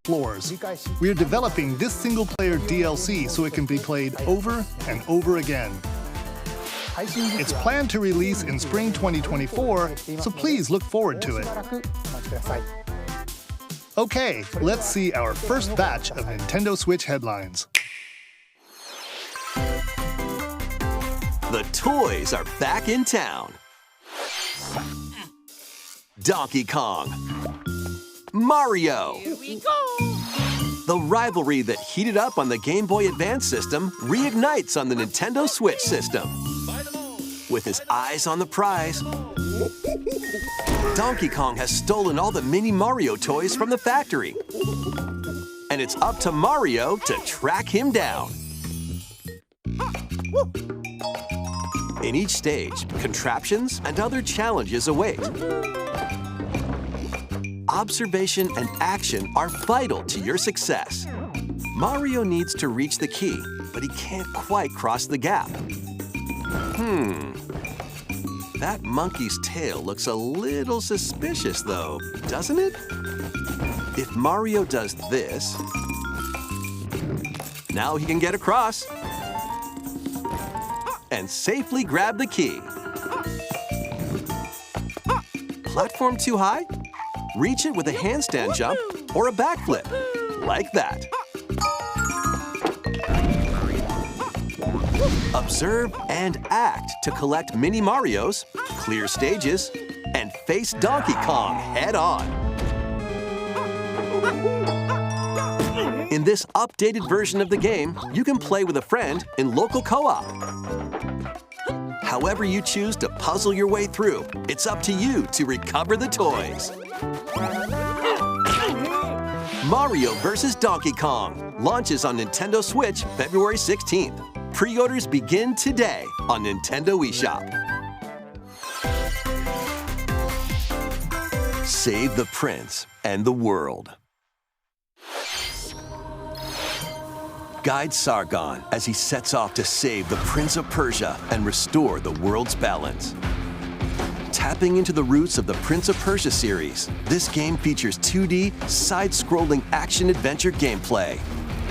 Floors. We are developing this single-player DLC so it can be played over and over again. It's planned to release in spring 2024, so please look forward to it. Okay, let's see our first batch of Nintendo Switch headlines. The toys are back in town. Donkey Kong. Mario. Here we go. The rivalry that heated up on the Game Boy Advance system reignites on the Nintendo Switch system. With his eyes on the prize, Donkey Kong has stolen all the mini Mario toys from the factory. And it's up to Mario to track him down. In each stage, contraptions and other challenges await. Observation and action are vital to your success. Mario needs to reach the key, but he can't quite cross the gap. That monkey's tail looks a little suspicious, though, doesn't it? If Mario does this, now he can get across and safely grab the key. Platform too high? Reach it with a handstand jump or a backflip, like that. Observe and act to collect mini Marios, clear stages, and face Donkey Kong head-on. In this updated version of the game, you can play with a friend in local co-op. However you choose to puzzle your way through, it's up to you to recover the toys. Mario vs. Donkey Kong launches on Nintendo Switch February 16th. Pre-orders begin today on Nintendo eShop. Save the prince and the world. Guide Sargon as he sets off to save the Prince of Persia and restore the world's balance. Tapping into the roots of the Prince of Persia series, this game features 2D, side-scrolling action-adventure gameplay.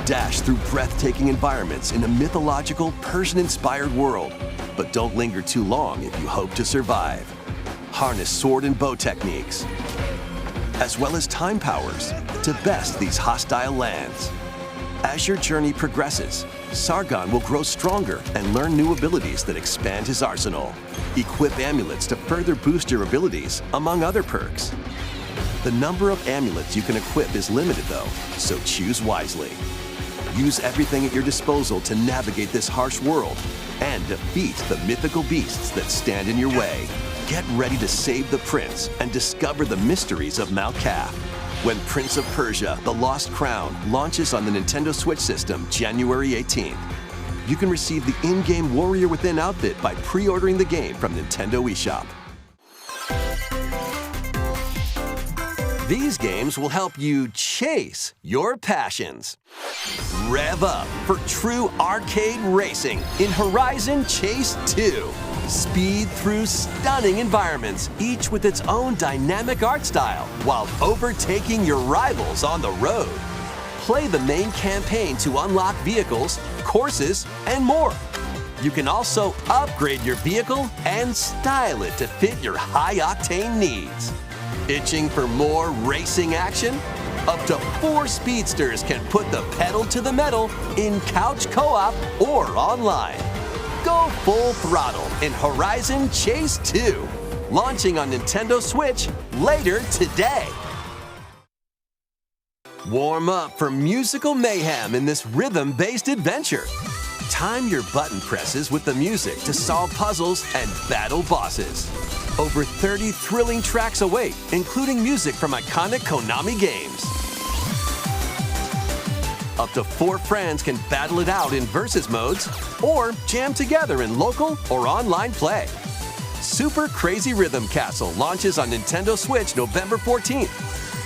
Dash through breathtaking environments in a mythological, Persian-inspired world. But don't linger too long if you hope to survive. Harness sword and bow techniques, as well as time powers, to best these hostile lands. As your journey progresses, Sargon will grow stronger and learn new abilities that expand his arsenal. Equip amulets to further boost your abilities, among other perks. The number of amulets you can equip is limited though, so choose wisely. Use everything at your disposal to navigate this harsh world and defeat the mythical beasts that stand in your way. Get ready to save the prince and discover the mysteries of Mount Kaf. When Prince of Persia: The Lost Crown launches on the Nintendo Switch system January 18th. You can receive the in-game Warrior Within outfit by pre-ordering the game from Nintendo eShop. These games will help you chase your passions. Rev up for true arcade racing in Horizon Chase 2. Speed through stunning environments, each with its own dynamic art style, while overtaking your rivals on the road. Play the main campaign to unlock vehicles, courses, and more. You can also upgrade your vehicle and style it to fit your high-octane needs. Itching for more racing action? Up to 4 speedsters can put the pedal to the metal in couch co-op or online. Go full throttle in Horizon Chase 2, launching on Nintendo Switch later today. Warm up for musical mayhem in this rhythm-based adventure. Time your button presses with the music to solve puzzles and battle bosses. Over 30 thrilling tracks await, including music from iconic Konami games. Up to 4 friends can battle it out in versus modes or jam together in local or online play. Super Crazy Rhythm Castle launches on Nintendo Switch November 14th.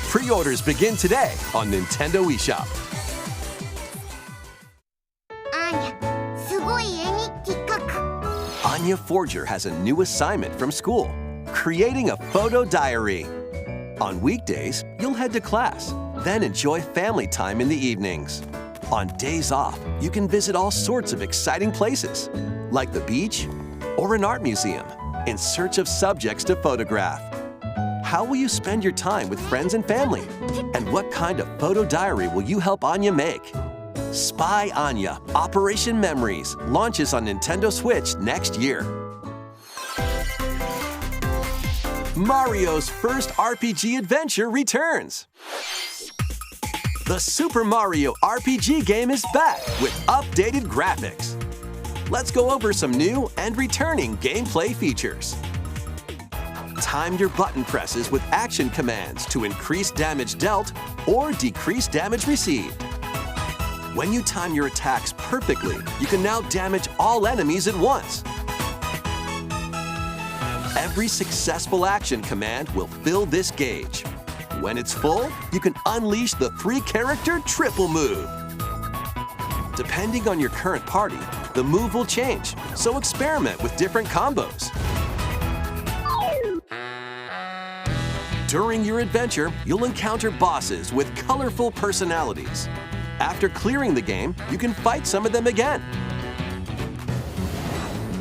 Pre-orders begin today on Nintendo eShop. Anya Forger has a new assignment from school, creating a photo diary. On weekdays, you'll head to class, then enjoy family time in the evenings. On days off, you can visit all sorts of exciting places, like the beach or an art museum, in search of subjects to photograph. How will you spend your time with friends and family? And what kind of photo diary will you help Anya make? Spy Anya Operation Memories launches on Nintendo Switch next year. Mario's first RPG adventure returns. The Super Mario RPG game is back with updated graphics. Let's go over some new and returning gameplay features. Time your button presses with action commands to increase damage dealt or decrease damage received. When you time your attacks perfectly, you can now damage all enemies at once. Every successful action command will fill this gauge. When it's full, you can unleash the 3-character triple move. Depending on your current party, the move will change, so experiment with different combos. During your adventure, you'll encounter bosses with colorful personalities. After clearing the game, you can fight some of them again.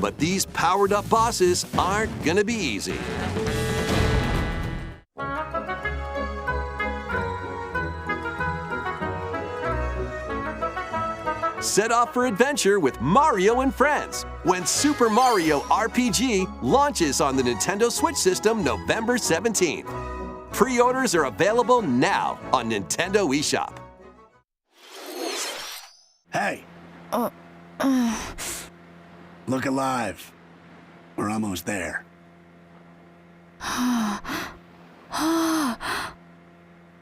But these powered-up bosses aren't gonna be easy. Set off for adventure with Mario and Friends when Super Mario RPG launches on the Nintendo Switch system November 17th. Pre-orders are available now on Nintendo eShop. Hey! Look alive. We're almost there.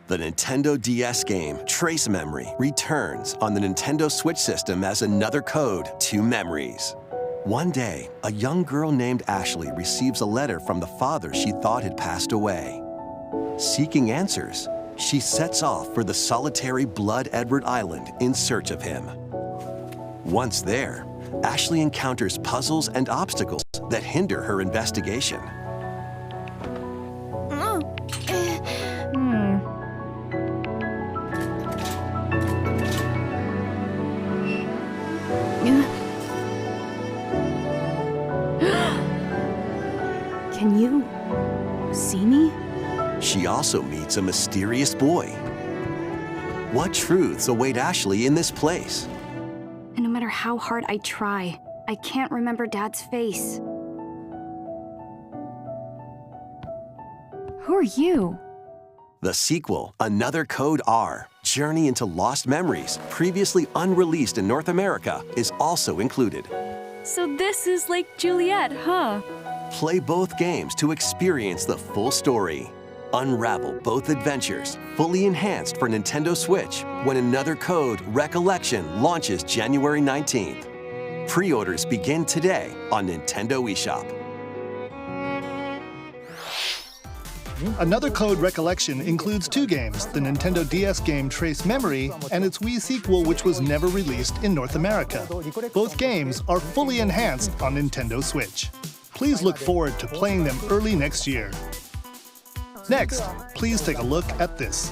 The Nintendo DS game Trace Memory returns on the Nintendo Switch system as another code to memories. One day, a young girl named Ashley receives a letter from the father she thought had passed away. Seeking answers, she sets off for the solitary Blood Edward Island in search of him. Once there, Ashley encounters puzzles and obstacles that hinder her investigation. Can you see me? She also meets a mysterious boy. What truths await Ashley in this place? And no matter how hard I try, I can't remember Dad's face. Who are you? The sequel, Another Code R, Journey into Lost Memories, previously unreleased in North America, is also included. So this is like Juliet, huh? Play both games to experience the full story. Unravel both adventures, fully enhanced for Nintendo Switch, when Another Code Recollection launches January 19th. Pre-orders begin today on Nintendo eShop. Another code recollection includes 2 games, the Nintendo DS game Trace Memory and its Wii sequel, which was never released in North America. Both games are fully enhanced on Nintendo Switch. Please look forward to playing them early next year. Next, please take a look at this.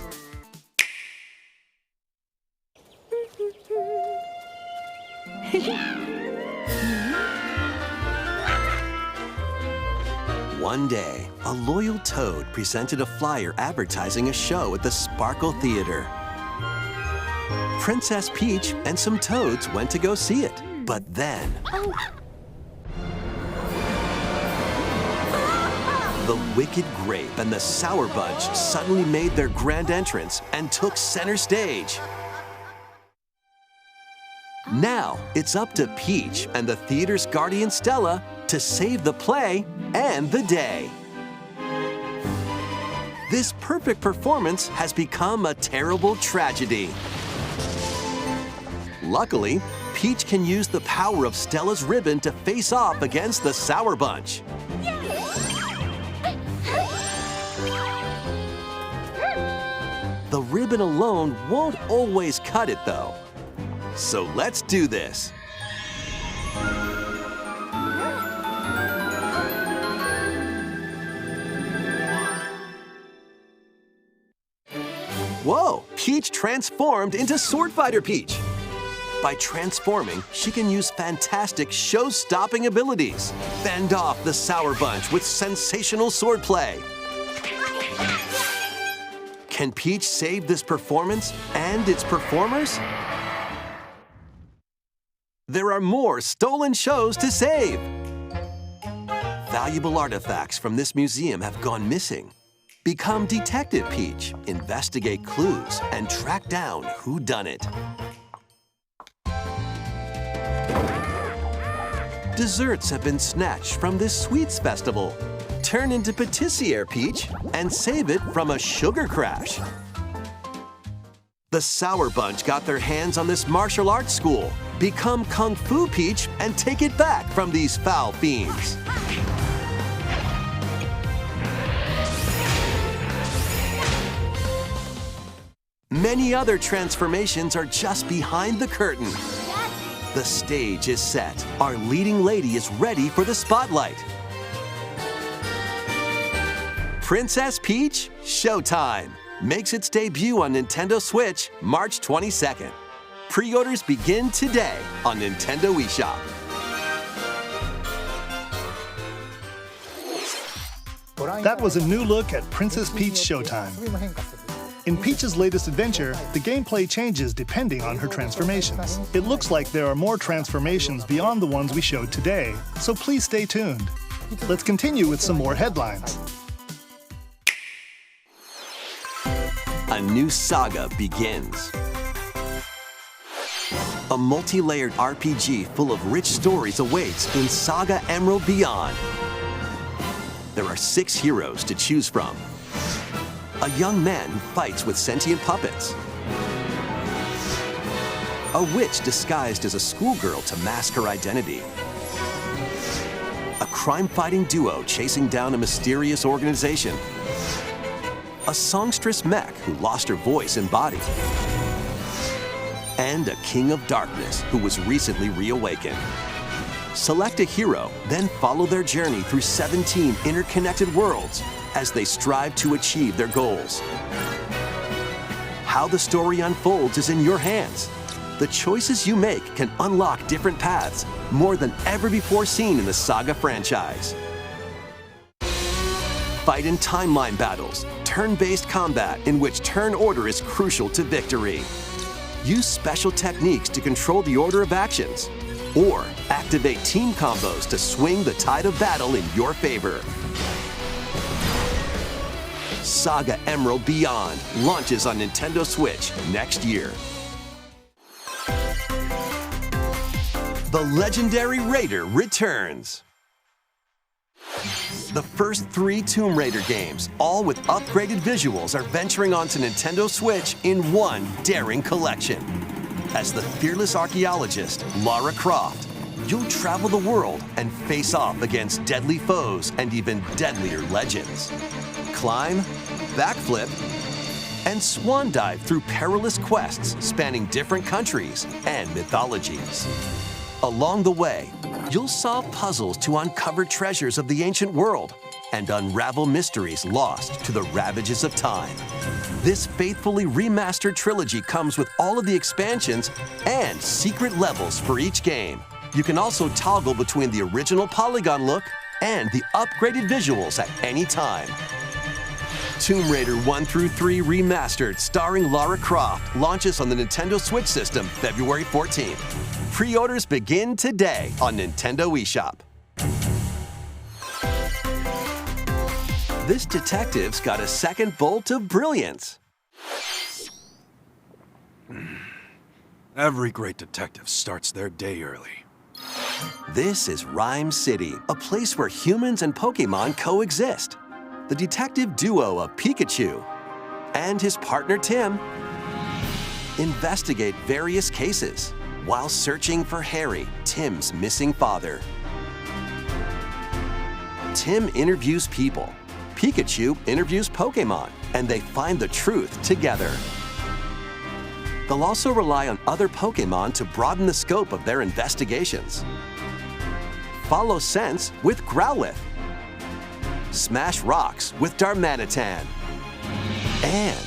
One day, a loyal toad presented a flyer advertising a show at the Sparkle Theater. Princess Peach and some toads went to go see it, but then... The Wicked Grape and the Sour Bunch suddenly made their grand entrance and took center stage. Now, it's up to Peach and the theater's guardian Stella to save the play and the day. This perfect performance has become a terrible tragedy. Luckily, Peach can use the power of Stella's ribbon to face off against the Sour Bunch. The ribbon alone won't always cut it, though. So let's do this. Whoa! Peach transformed into Sword Fighter Peach. By transforming, she can use fantastic show-stopping abilities. Fend off the Sour Bunch with sensational swordplay. Can Peach save this performance and its performers? There are more stolen shows to save. Valuable artifacts from this museum have gone missing. Become Detective Peach, investigate clues, and track down who done it. Desserts have been snatched from this sweets festival. Turn into Patissiere Peach and save it from a sugar crash. The Sour Bunch got their hands on this martial arts school. Become Kung Fu Peach and take it back from these foul fiends. Many other transformations are just behind the curtain. The stage is set. Our leading lady is ready for the spotlight. Princess Peach Showtime makes its debut on Nintendo Switch March 22nd. Pre-orders begin today on Nintendo eShop. That was a new look at Princess Peach Showtime. In Peach's latest adventure, the gameplay changes depending on her transformations. It looks like there are more transformations beyond the ones we showed today, so please stay tuned. Let's continue with some more headlines. A new saga begins. A multi-layered RPG full of rich stories awaits in Saga Emerald Beyond. There are 6 heroes to choose from. A young man who fights with sentient puppets. A witch disguised as a schoolgirl to mask her identity. A crime-fighting duo chasing down a mysterious organization. A songstress mech who lost her voice and body. And a king of darkness who was recently reawakened. Select a hero, then follow their journey through 17 interconnected worlds as they strive to achieve their goals. How the story unfolds is in your hands. The choices you make can unlock different paths, more than ever before seen in the Saga franchise. Fight in timeline battles, turn-based combat in which turn order is crucial to victory. Use special techniques to control the order of actions, or activate team combos to swing the tide of battle in your favor. Saga Emerald Beyond launches on Nintendo Switch next year. The legendary Raider returns. The first 3 Tomb Raider games, all with upgraded visuals, are venturing onto Nintendo Switch in one daring collection. As the fearless archaeologist, Lara Croft, you'll travel the world and face off against deadly foes and even deadlier legends. Climb, backflip, and swan dive through perilous quests spanning different countries and mythologies. Along the way, you'll solve puzzles to uncover treasures of the ancient world and unravel mysteries lost to the ravages of time. This faithfully remastered trilogy comes with all of the expansions and secret levels for each game. You can also toggle between the original polygon look and the upgraded visuals at any time. Tomb Raider 1 through 3 Remastered starring Lara Croft launches on the Nintendo Switch system February 14th. Pre-orders begin today on Nintendo eShop. This detective's got a second bolt of brilliance. Every great detective starts their day early. This is Rhyme City, a place where humans and Pokémon coexist. The detective duo of Pikachu and his partner Tim investigate various cases while searching for Harry, Tim's missing father. Tim interviews people, Pikachu interviews Pokémon, and they find the truth together. They'll also rely on other Pokémon to broaden the scope of their investigations. Follow scents with Growlithe. Smash rocks with Darmanitan. And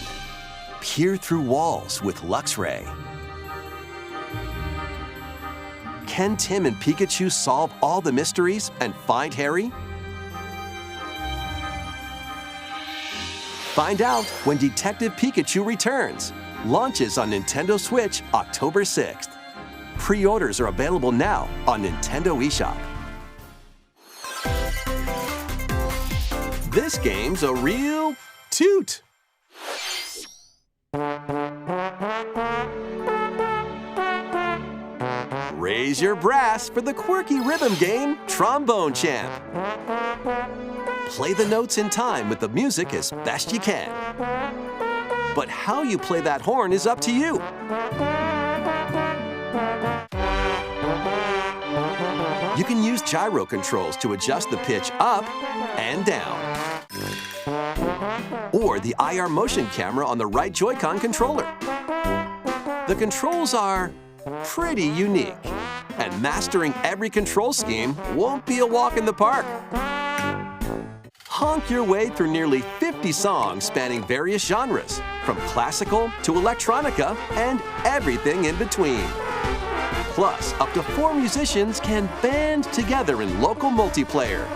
peer through walls with Luxray. Can Tim and Pikachu solve all the mysteries and find Harry? Find out when Detective Pikachu returns. Launches on Nintendo Switch October 6th. Pre-orders are available now on Nintendo eShop. This game's a real toot. Raise your brass for the quirky rhythm game, Trombone Champ. Play the notes in time with the music as best you can. But how you play that horn is up to you. You can use gyro controls to adjust the pitch up and down. Or the IR motion camera on the right Joy-Con controller. The controls are pretty unique, and mastering every control scheme won't be a walk in the park. Honk your way through nearly 50 songs spanning various genres, from classical to electronica and everything in between. Plus, up to 4 musicians can band together in local multiplayer.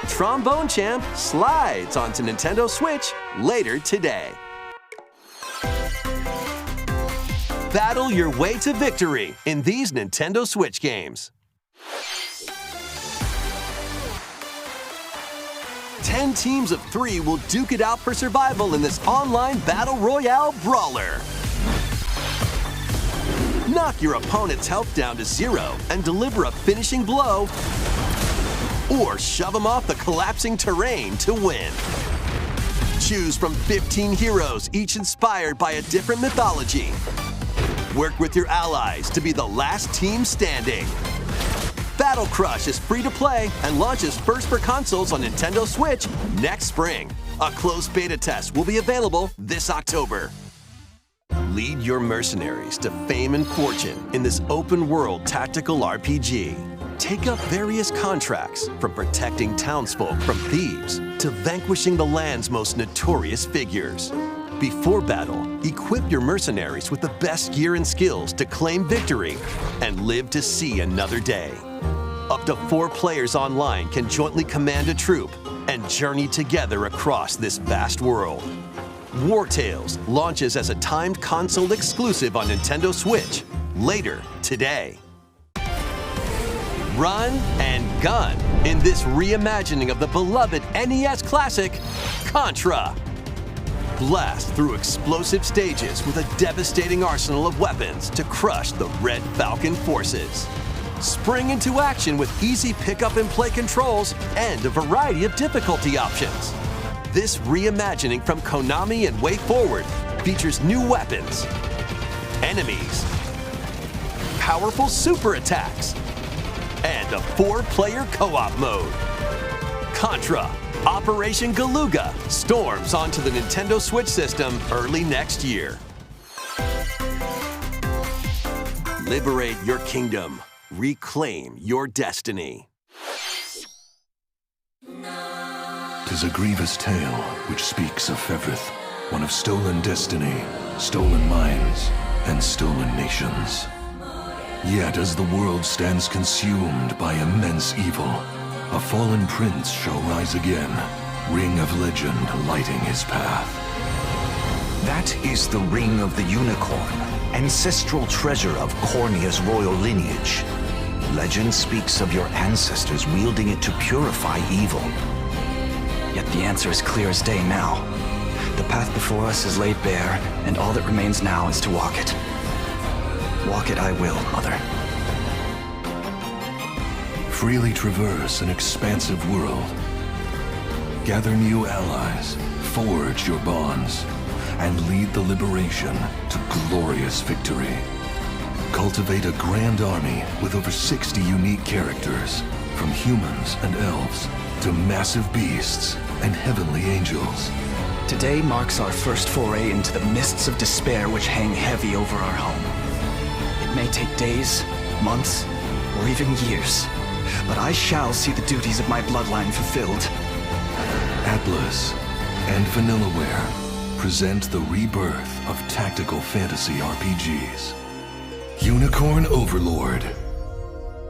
Trombone Champ slides onto Nintendo Switch later today. Battle your way to victory in these Nintendo Switch games. 10 teams of 3 will duke it out for survival in this online battle royale brawler. Knock your opponent's health down to 0 and deliver a finishing blow, or shove them off the collapsing terrain to win. Choose from 15 heroes, each inspired by a different mythology. Work with your allies to be the last team standing. Battle Crush is free to play and launches first for consoles on Nintendo Switch next spring. A closed beta test will be available this October. Lead your mercenaries to fame and fortune in this open-world tactical RPG. Take up various contracts, from protecting townsfolk from thieves to vanquishing the land's most notorious figures. Before battle, equip your mercenaries with the best gear and skills to claim victory and live to see another day. Up to 4 players online can jointly command a troop and journey together across this vast world. War Tales launches as a timed console exclusive on Nintendo Switch later today. Run and gun in this reimagining of the beloved NES classic, Contra. Blast through explosive stages with a devastating arsenal of weapons to crush the Red Falcon forces. Spring into action with easy pick-up and play controls and a variety of difficulty options. This reimagining from Konami and WayForward features new weapons, enemies, powerful super attacks, and a 4-player co-op mode. Contra Operation Galuga storms onto the Nintendo Switch system early next year. Liberate your kingdom. Reclaim your destiny. 'Tis a grievous tale which speaks of Fevrith, one of stolen destiny, stolen minds, and stolen nations. Yet as the world stands consumed by immense evil, a fallen prince shall rise again, ring of legend lighting his path. That is the Ring of the Unicorn, ancestral treasure of Cornia's royal lineage. Legend speaks of your ancestors wielding it to purify evil. Yet the answer is clear as day now. The path before us is laid bare, and all that remains now is to walk it. Walk it I will, Mother. Freely traverse an expansive world. Gather new allies, forge your bonds, and lead the liberation to glorious victory. Cultivate a grand army with over 60 unique characters, from humans and elves to massive beasts and heavenly angels. Today marks our first foray into the mists of despair which hang heavy over our home. It may take days, months, or even years, but I shall see the duties of my bloodline fulfilled. Atlus and Vanillaware present the rebirth of tactical fantasy RPGs. Unicorn Overlord.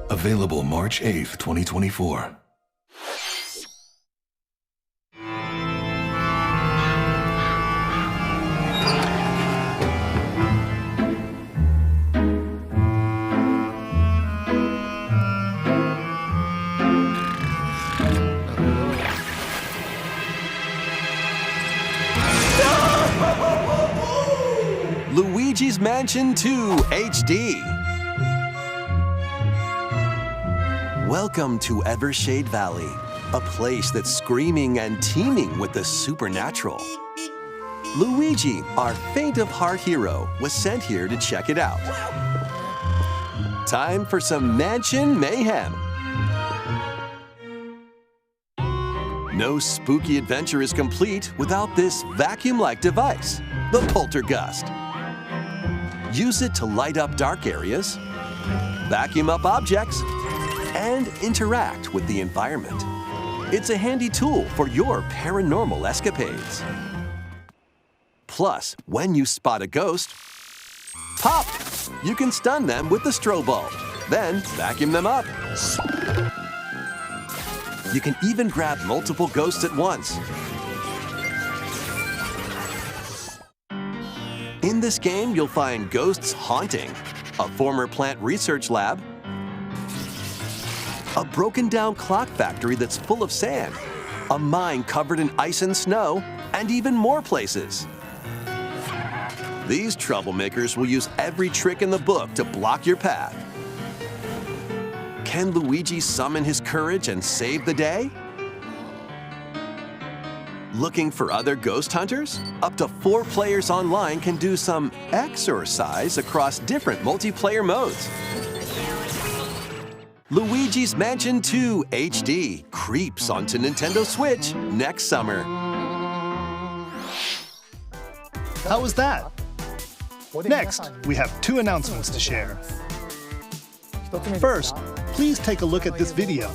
Available March 8th, 2024. Luigi's Mansion 2 HD. Welcome to Evershade Valley, a place that's screaming and teeming with the supernatural. Luigi, our faint-of-heart hero, was sent here to check it out. Time for some mansion mayhem. No spooky adventure is complete without this vacuum-like device, the Poltergust. Use it to light up dark areas, vacuum up objects, and interact with the environment. It's a handy tool for your paranormal escapades. Plus, when you spot a ghost, pop! You can stun them with the strobe bulb, then vacuum them up. You can even grab multiple ghosts at once. In this game, you'll find ghosts haunting, a former plant research lab, a broken-down clock factory that's full of sand, a mine covered in ice and snow, and even more places. These troublemakers will use every trick in the book to block your path. Can Luigi summon his courage and save the day? Looking for other ghost hunters? Up to 4 players online can do some exorcise across different multiplayer modes. Luigi's Mansion 2 HD creeps onto Nintendo Switch next summer. How was that? Next, we have 2 announcements to share. First, please take a look at this video.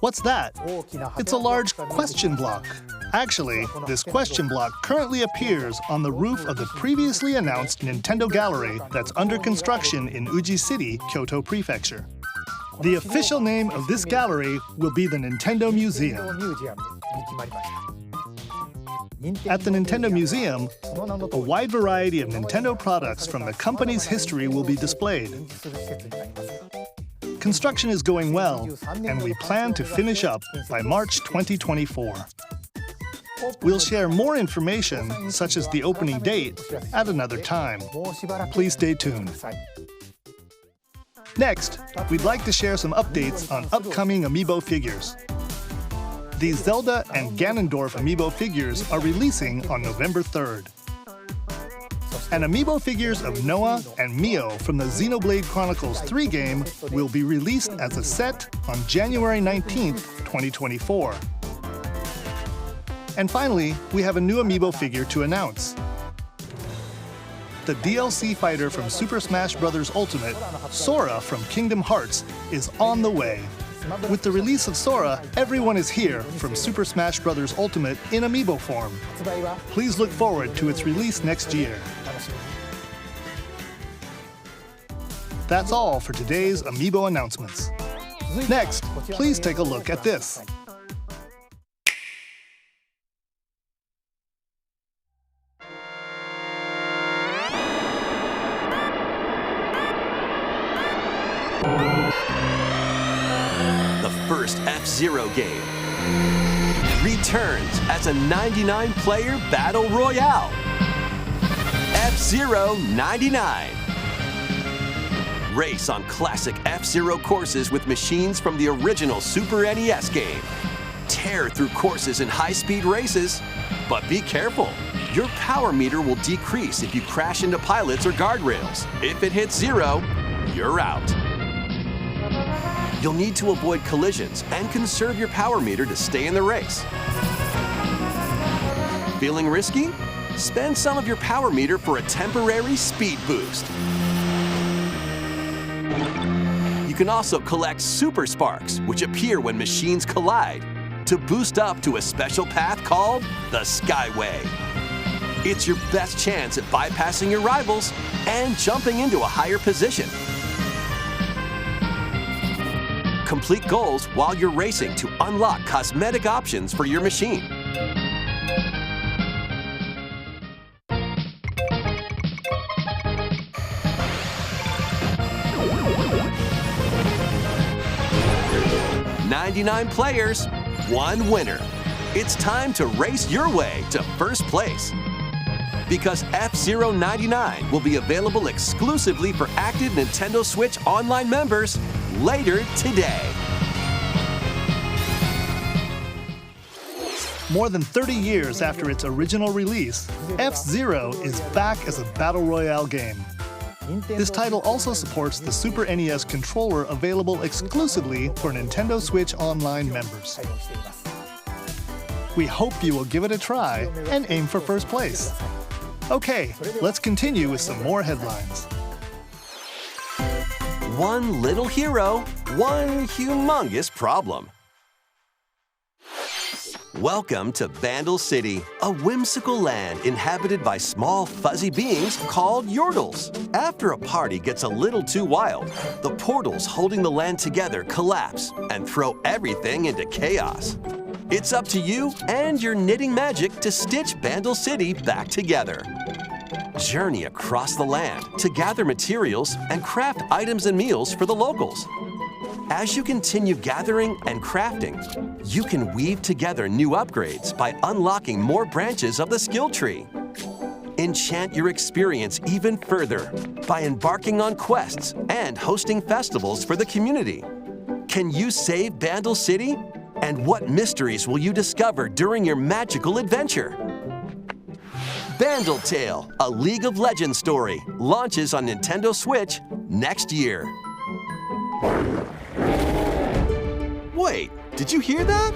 What's that? It's a large question block. Actually, this question block currently appears on the roof of the previously announced Nintendo Gallery that's under construction in Uji City, Kyoto Prefecture. The official name of this gallery will be the Nintendo Museum. At the Nintendo Museum, a wide variety of Nintendo products from the company's history will be displayed. Construction is going well, and we plan to finish up by March 2024. We'll share more information, such as the opening date, at another time. Please stay tuned. Next, we'd like to share some updates on upcoming Amiibo figures. The Zelda and Ganondorf Amiibo figures are releasing on November 3rd. And Amiibo figures of Noah and Mio from the Xenoblade Chronicles 3 game will be released as a set on January 19th, 2024. And finally, we have a new Amiibo figure to announce. The DLC fighter from Super Smash Bros. Ultimate, Sora from Kingdom Hearts, is on the way. With the release of Sora, everyone is here from Super Smash Bros. Ultimate in Amiibo form. Please look forward to its release next year. That's all for today's Amiibo announcements. Next, please take a look at this. The first F-Zero game returns as a 99-player battle royale. F-Zero 99. Race on classic F-Zero courses with machines from the original Super NES game. Tear through courses in high-speed races, but be careful. Your power meter will decrease if you crash into pilots or guardrails. If it hits 0, you're out. You'll need to avoid collisions and conserve your power meter to stay in the race. Feeling risky? Spend some of your power meter for a temporary speed boost. You can also collect Super Sparks, which appear when machines collide, to boost up to a special path called the Skyway. It's your best chance at bypassing your rivals and jumping into a higher position. Complete goals while you're racing to unlock cosmetic options for your machine. "99 players, 1 winner." It's time to race your way to first place. Because F-Zero 99 will be available exclusively for active Nintendo Switch Online members later today. More than 30 years after its original release, F-Zero is back as a battle royale game. This title also supports the Super NES controller available exclusively for Nintendo Switch Online members. We hope you will give it a try and aim for first place. Okay, let's continue with some more headlines. One little hero, one humongous problem. Welcome to Bandle City, a whimsical land inhabited by small fuzzy beings called Yordles. After a party gets a little too wild, the portals holding the land together collapse and throw everything into chaos. It's up to you and your knitting magic to stitch Bandle City back together. Journey across the land to gather materials and craft items and meals for the locals. As you continue gathering and crafting, you can weave together new upgrades by unlocking more branches of the skill tree. Enchant your experience even further by embarking on quests and hosting festivals for the community. Can you save Bandle City? And what mysteries will you discover during your magical adventure? Bandle Tale, a League of Legends story, launches on Nintendo Switch next year. Wait, did you hear that?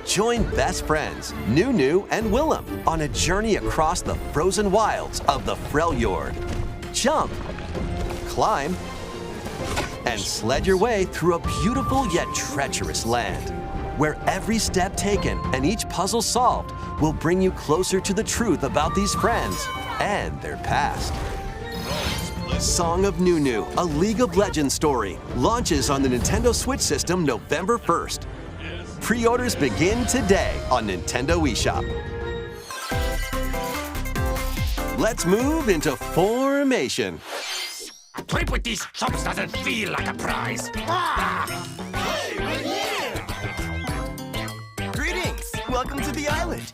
Join best friends Nunu and Willem on a journey across the frozen wilds of the Freljord. Jump, climb, and sled your way through a beautiful yet treacherous land, where every step taken and each puzzle solved will bring you closer to the truth about these friends and their past. Song of Nunu, a League of Legends story, launches on the Nintendo Switch system November 1st. Pre-orders begin today on Nintendo eShop. Let's move into Formation. A trip with these chumps doesn't feel like a prize. Greetings! Welcome to the island.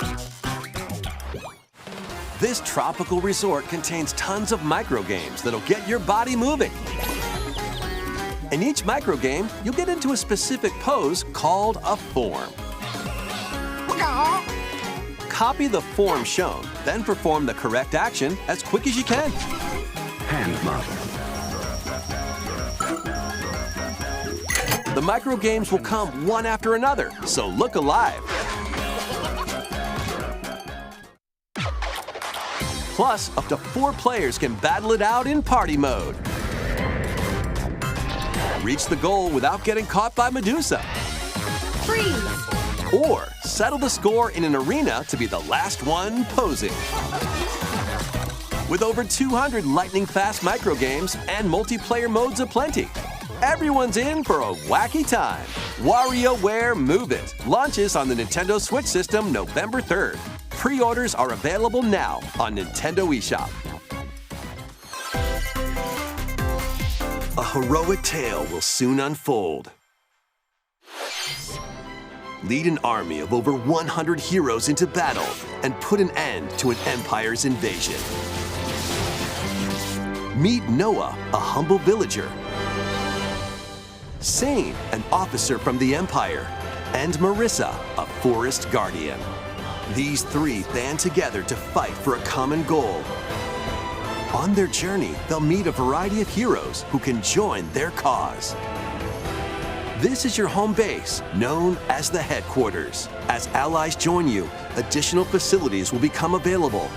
This tropical resort contains tons of micro games that'll get your body moving. In each micro game, you'll get into a specific pose called a form. Copy the form shown, then perform the correct action as quick as you can. Hand model. The micro games will come one after another, so look alive. Plus, up to 4 players can battle it out in party mode. Reach the goal without getting caught by Medusa. Freeze! Or settle the score in an arena to be the last one posing. With over 200 lightning-fast micro games and multiplayer modes aplenty, everyone's in for a wacky time. WarioWare Move It launches on the Nintendo Switch system November 3rd. Pre-orders are available now on Nintendo eShop. A heroic tale will soon unfold. Lead an army of over 100 heroes into battle and put an end to an empire's invasion. Meet Noah, a humble villager, Sane, an officer from the Empire, and Marissa, a forest guardian. These 3 band together to fight for a common goal. On their journey, they'll meet a variety of heroes who can join their cause. This is your home base, known as the headquarters. As allies join you, additional facilities will become available.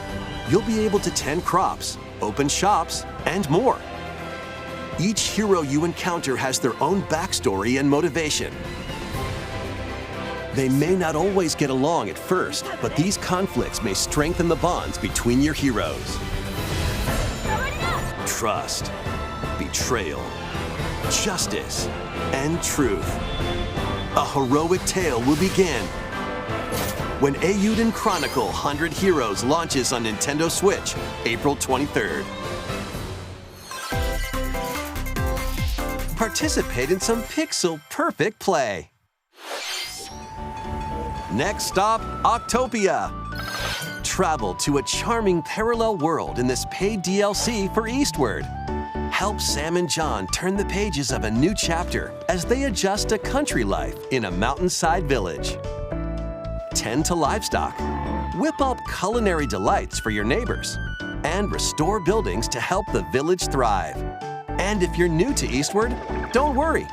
You'll be able to tend crops, open shops, and more. Each hero you encounter has their own backstory and motivation. They may not always get along at first, but these conflicts may strengthen the bonds between your heroes. Trust, betrayal, justice, and truth. A heroic tale will begin when Eiyuden Chronicle 100 Heroes launches on Nintendo Switch, April 23rd. Participate in some pixel-perfect play. Next stop, Octopia. Travel to a charming parallel world in this paid DLC for Eastward. Help Sam and John turn the pages of a new chapter as they adjust to country life in a mountainside village. Tend to livestock, whip up culinary delights for your neighbors, and restore buildings to help the village thrive. And if you're new to Eastward, don't worry.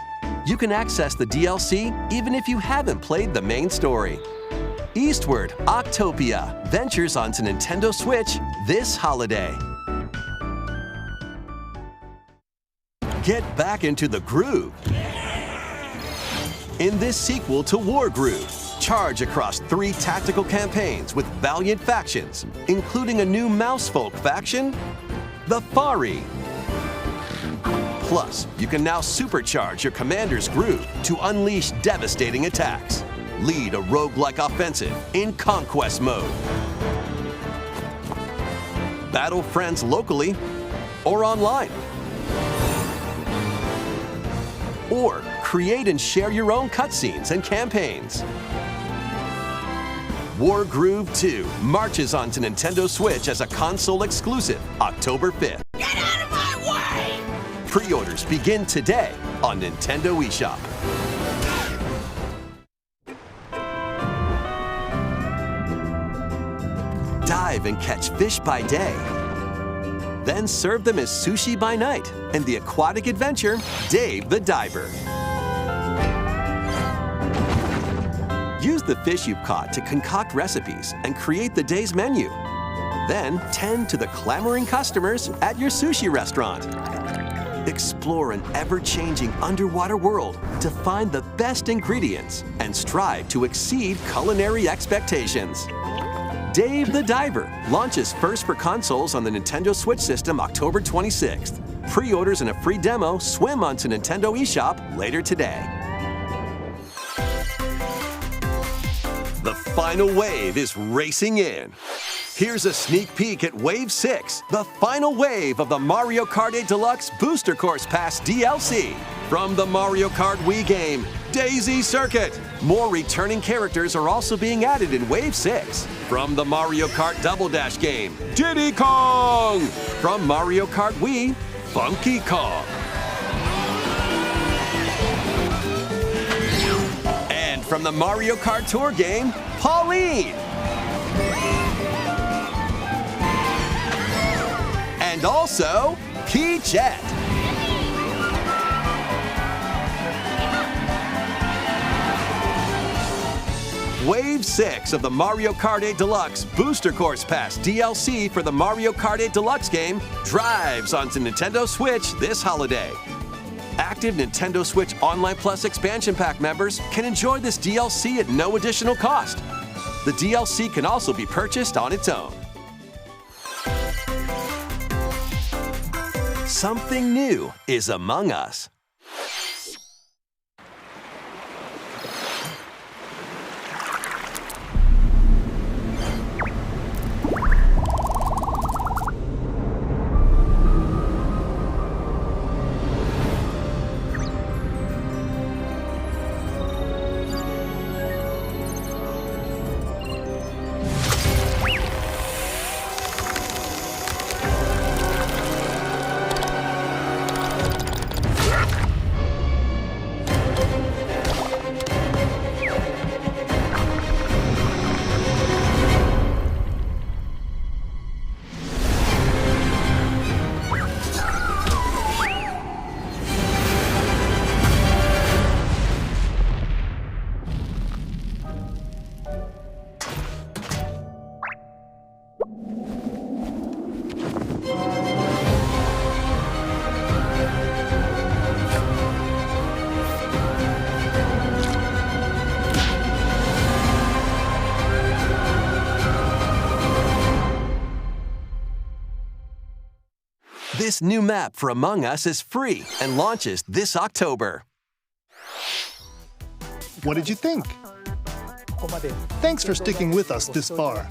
You can access the DLC even if you haven't played the main story. Eastward Octopia ventures onto Nintendo Switch this holiday. Get back into the groove. In this sequel to Wargroove, charge across 3 tactical campaigns with valiant factions, including a new Mousefolk faction, the Fari. Plus, you can now supercharge your commander's groove to unleash devastating attacks. Lead a roguelike offensive in Conquest mode. Battle friends locally or online. Or create and share your own cutscenes and campaigns. Wargroove 2 marches onto Nintendo Switch as a console exclusive October 5th. Get out of my way! Pre-orders begin today on Nintendo eShop. Dive and catch fish by day. Then serve them as sushi by night in the aquatic adventure, Dave the Diver. Use the fish you've caught to concoct recipes and create the day's menu. Then tend to the clamoring customers at your sushi restaurant. Explore an ever-changing underwater world to find the best ingredients and strive to exceed culinary expectations. Dave the Diver launches first for consoles on the Nintendo Switch system October 26th. Pre-orders and a free demo swim onto Nintendo eShop later today. The final wave is racing in. Here's a sneak peek at Wave 6, the final wave of the Mario Kart 8 Deluxe Booster Course Pass DLC. From the Mario Kart Wii game, Daisy Circuit. More returning characters are also being added in Wave 6. From the Mario Kart Double Dash game, Diddy Kong. From Mario Kart Wii, Funky Kong. from the Mario Kart Tour game, Pauline. And also, Peachette. Wave 6 of the Mario Kart 8 Deluxe Booster Course Pass DLC for the Mario Kart 8 Deluxe game drives onto Nintendo Switch this holiday. Active Nintendo Switch Online Plus Expansion Pack members can enjoy this DLC at no additional cost. The DLC can also be purchased on its own. Something new is among us. This new map for Among Us is free and launches this October. What did you think? Thanks for sticking with us this far.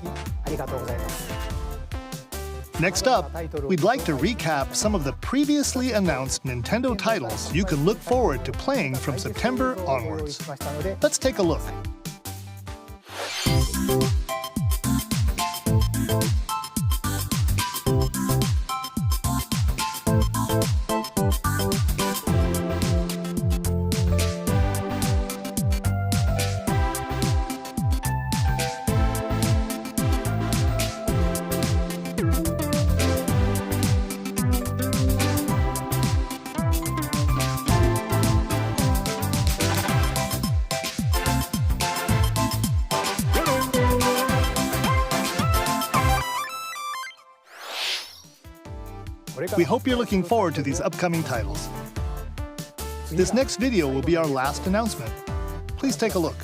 Next up, we'd like to recap some of the previously announced Nintendo titles you can look forward to playing from September onwards. Let's take a look. We hope you're looking forward to these upcoming titles. This next video will be our last announcement. Please take a look.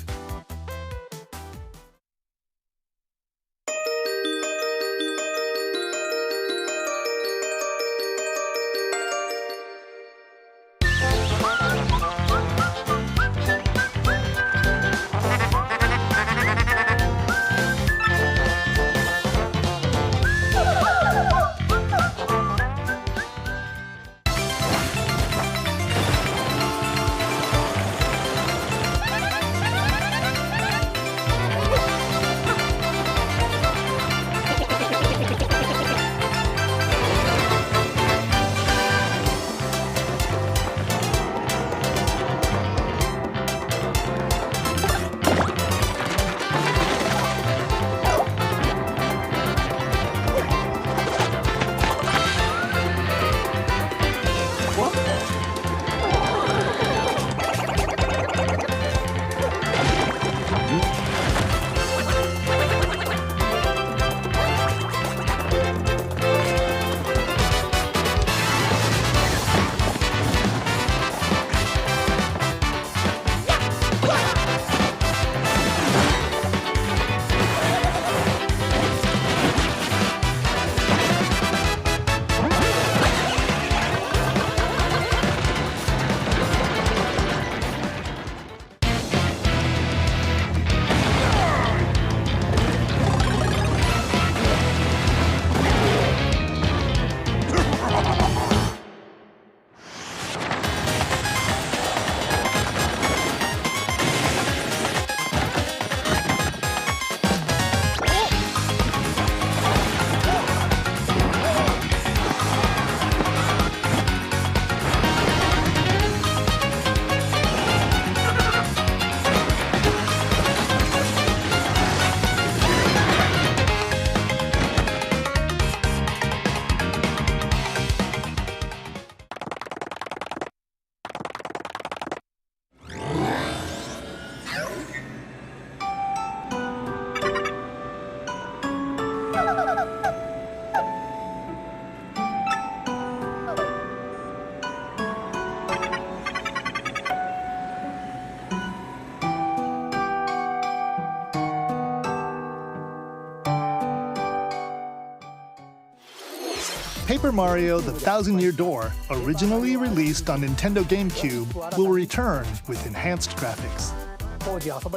Paper Mario: The Thousand-Year Door, originally released on Nintendo GameCube, will return with enhanced graphics.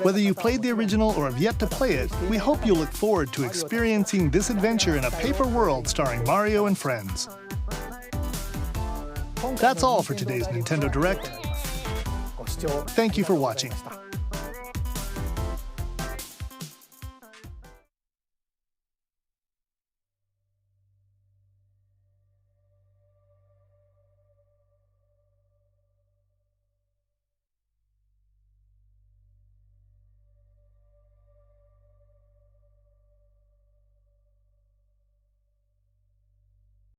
Whether you played the original or have yet to play it, we hope you'll look forward to experiencing this adventure in a paper world starring Mario and friends. That's all for today's Nintendo Direct. Thank you for watching.